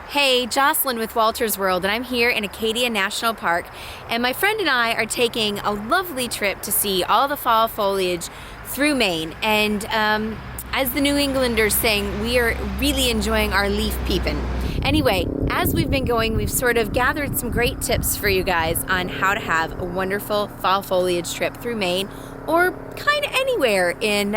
Hey, Jocelyn with Wolters World, and I'm here in Acadia National Park, and my friend and I are taking a lovely trip to see all the fall foliage through Maine. And as the New Englanders saying, we are really enjoying our leaf peeping. Anyway, as we've been going, we've sort of gathered some great tips for you guys on how to have a wonderful fall foliage trip through Maine or kind of anywhere in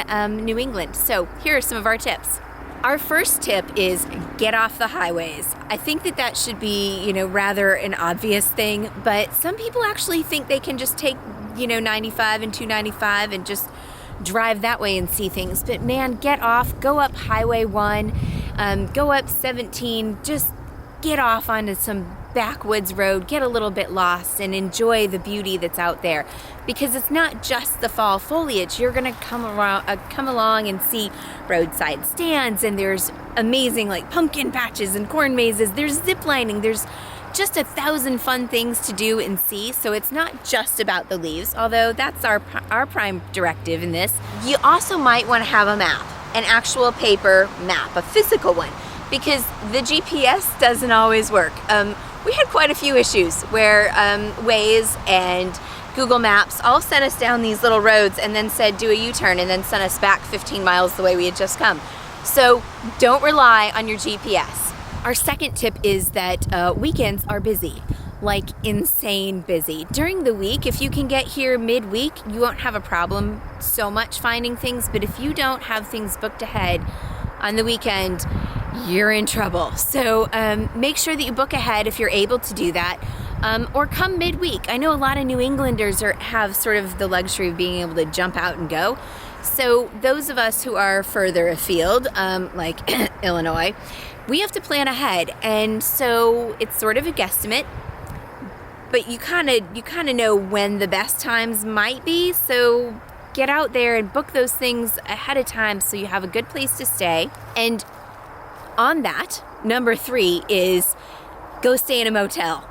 New England. So here are some of our tips. Our first tip is get off the highways. I think that should be, rather an obvious thing, but some people actually think they can just take, 95 and 295 and just drive that way and see things. But man, get off, go up Highway 1, go up 17, just get off onto some backwoods road, get a little bit lost and enjoy the beauty that's out there, because it's not just the fall foliage. You're gonna come along and see roadside stands, and there's amazing like pumpkin patches and corn mazes, there's zip lining, there's just 1,000 fun things to do and see. So it's not just about the leaves, although that's our prime directive in this. You also might want to have a map, an actual paper map, a physical one, because the GPS doesn't always work. We had quite a few issues where Waze and Google Maps all sent us down these little roads and then said do a U-turn and then sent us back 15 miles the way we had just come. So don't rely on your GPS. Our second tip is that weekends are busy, like insane busy. During the week, if you can get here midweek, you won't have a problem so much finding things, but if you don't have things booked ahead on the weekend, you're in trouble. So make sure that you book ahead if you're able to do that, or come midweek. I know a lot of New Englanders have sort of the luxury of being able to jump out and go. So those of us who are further afield, like Illinois, we have to plan ahead, and so it's sort of a guesstimate, but you kind of know when the best times might be. So get out there and book those things ahead of time so you have a good place to stay. And on that, number 3 is go stay in a motel.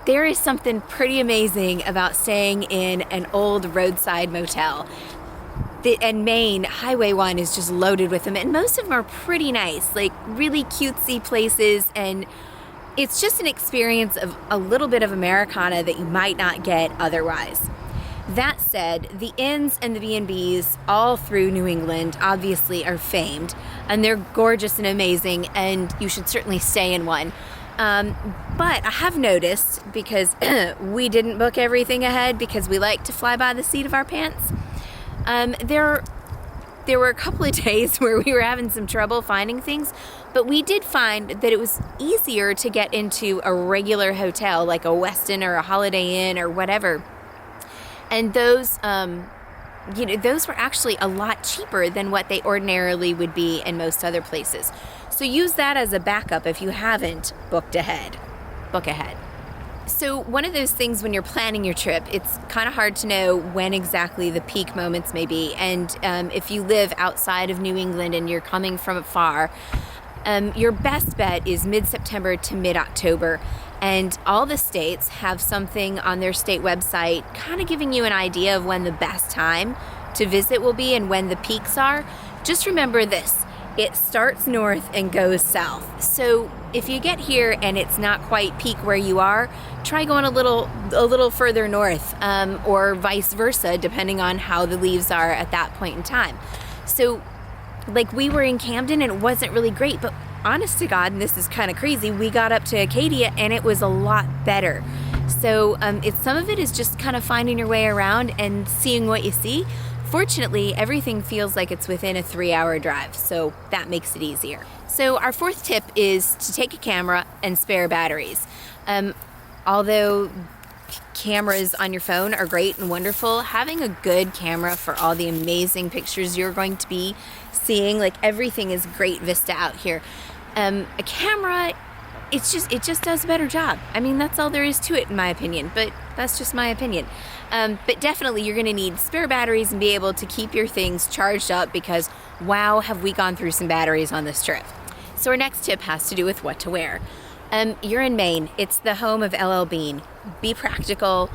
There is something pretty amazing about staying in an old roadside motel. And Maine, Highway 1 is just loaded with them, and most of them are pretty nice, like really cutesy places, and it's just an experience of a little bit of Americana that you might not get otherwise. That said, the inns and the B&Bs all through New England obviously are famed, and they're gorgeous and amazing, and you should certainly stay in one. But I have noticed, because we didn't book everything ahead because we like to fly by the seat of our pants, there were a couple of days where we were having some trouble finding things, but we did find that it was easier to get into a regular hotel like a Westin or a Holiday Inn or whatever. And those were actually a lot cheaper than what they ordinarily would be in most other places. So use that as a backup if you haven't booked ahead. Book ahead. So one of those things when you're planning your trip, it's kind of hard to know when exactly the peak moments may be. And if you live outside of New England and you're coming from afar, your best bet is mid-September to mid-October. And all the states have something on their state website kind of giving you an idea of when the best time to visit will be and when the peaks are. Just remember this, it starts north and goes south. So if you get here and it's not quite peak where you are, try going a little further north, or vice versa, depending on how the leaves are at that point in time. So like we were in Camden and it wasn't really great, but honest to God, and this is kind of crazy, we got up to Acadia and it was a lot better. So some of it is just kind of finding your way around and seeing what you see. Fortunately, everything feels like it's within a 3-hour drive, so that makes it easier. So our fourth tip is to take a camera and spare batteries. Although cameras on your phone are great and wonderful, having a good camera for all the amazing pictures you're going to be seeing, like everything is great vista out here. A camera, it just does a better job. I mean, that's all there is to it in my opinion, but that's just my opinion. But definitely you're gonna need spare batteries and be able to keep your things charged up, because wow, have we gone through some batteries on this trip. So our next tip has to do with what to wear. You're in Maine, it's the home of LL Bean. Be practical,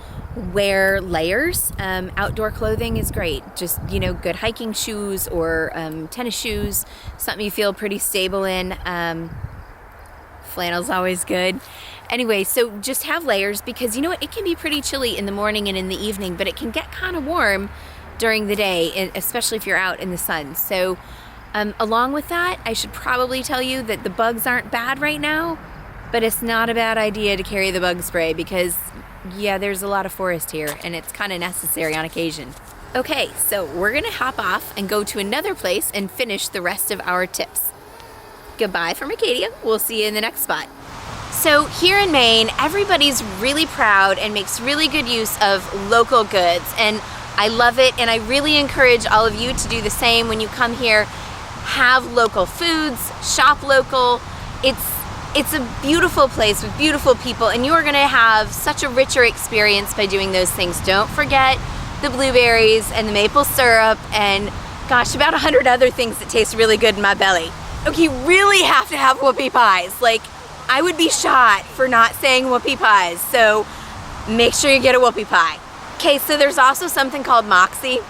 wear layers. Outdoor clothing is great. Just, good hiking shoes or tennis shoes, something you feel pretty stable in. flannel's always good. Anyway, so just have layers, because you know what, it can be pretty chilly in the morning and in the evening, but it can get kind of warm during the day, especially if you're out in the sun. So along with that, I should probably tell you that the bugs aren't bad right now, but it's not a bad idea to carry the bug spray, because yeah, there's a lot of forest here and it's kind of necessary on occasion. Okay, so we're gonna hop off and go to another place and finish the rest of our tips. Goodbye from Acadia. We'll see you in the next spot. So here in Maine, everybody's really proud and makes really good use of local goods, and I love it, and I really encourage all of you to do the same when you come here. Have local foods, shop local. It's a beautiful place with beautiful people, and you're gonna have such a richer experience by doing those things. Don't forget the blueberries and the maple syrup and gosh, about 100 other things that taste really good in my belly. Okay, you really have to have whoopie pies. Like, I would be shot for not saying whoopie pies, so make sure you get a whoopie pie. Okay, so there's also something called Moxie.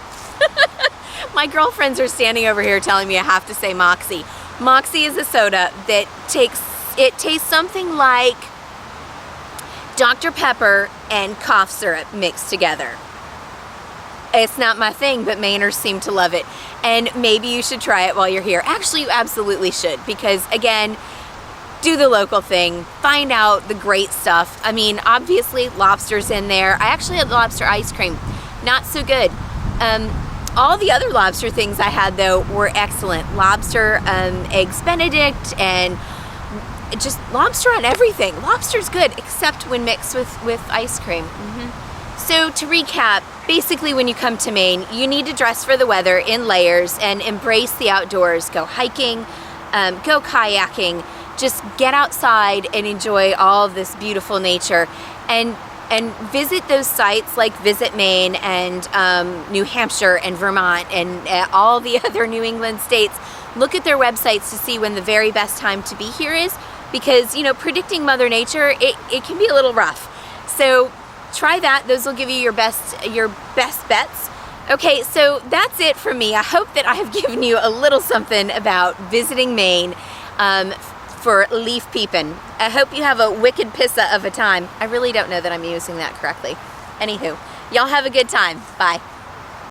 My girlfriends are standing over here telling me I have to say Moxie. Moxie is a soda that tastes something like Dr. Pepper and cough syrup mixed together. It's not my thing, but Mainers seem to love it. And maybe you should try it while you're here. Actually, you absolutely should, because again, do the local thing, find out the great stuff. I mean, obviously lobster's in there. I actually had lobster ice cream, not so good. All the other lobster things I had though were excellent. Lobster, eggs Benedict, and just lobster on everything. Lobster's good, except when mixed with ice cream. So to recap, basically when you come to Maine, you need to dress for the weather in layers and embrace the outdoors. Go hiking, go kayaking, just get outside and enjoy all of this beautiful nature, and visit those sites like Visit Maine and New Hampshire and Vermont and all the other New England states. Look at their websites to see when the very best time to be here is, because you know, predicting Mother Nature, it can be a little rough. So try that. Those will give you your best bets. Okay, so that's it from me. I hope that I have given you a little something about visiting Maine for leaf peeping. I hope you have a wicked pissa of a time. I really don't know that I'm using that correctly. Anywho, y'all have a good time. Bye.